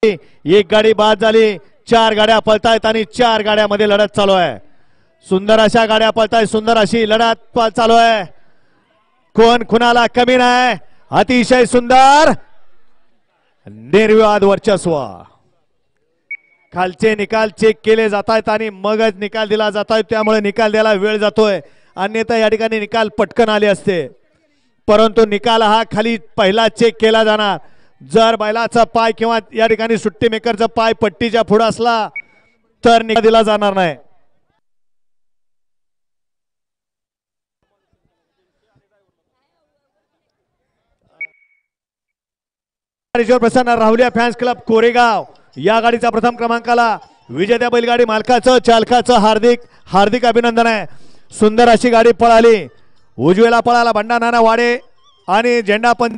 एक गाडी बाद झाली, 4 गाड्या पळतायत आणि 4 गाड्यामध्ये लढत चालू आहे। सुंदर अशा गाड्या पळतायत, सुंदर अशी लढत चालू आहे, कोण कुणाला कमी नाही, अतिशय सुंदर निर्विवाद वर्चस्व। खालचे निकाल चेक केले जात आहेत आणि मगच निकाल दिला जात आहे, त्यामुळे निकाल द्यायला वेळ जातोय, अन्यथा या ठिकाणी निकाल पटकन आले असते। परंतु निकाल हा खाली पहिला चेक केला जाणार, जर बैलाचा पाय किंवा या ठिकाणी सुट्टी मेकरचा पाय पट्टीच्या पुढे असला तर निकाल दिला जाणार नाही। प्रसन्न राहुलिया फॅन्स क्लब कोरेगाव या गाडीचा प्रथम क्रमांकाला विजेत्या बैलगाडी मालकाचं चालकाचं हार्दिक हार्दिक अभिनंदन आहे। सुंदर अशी गाडी पळाली, उजवेला पळाला भंडा नाना वाडे आणि झेंडा पण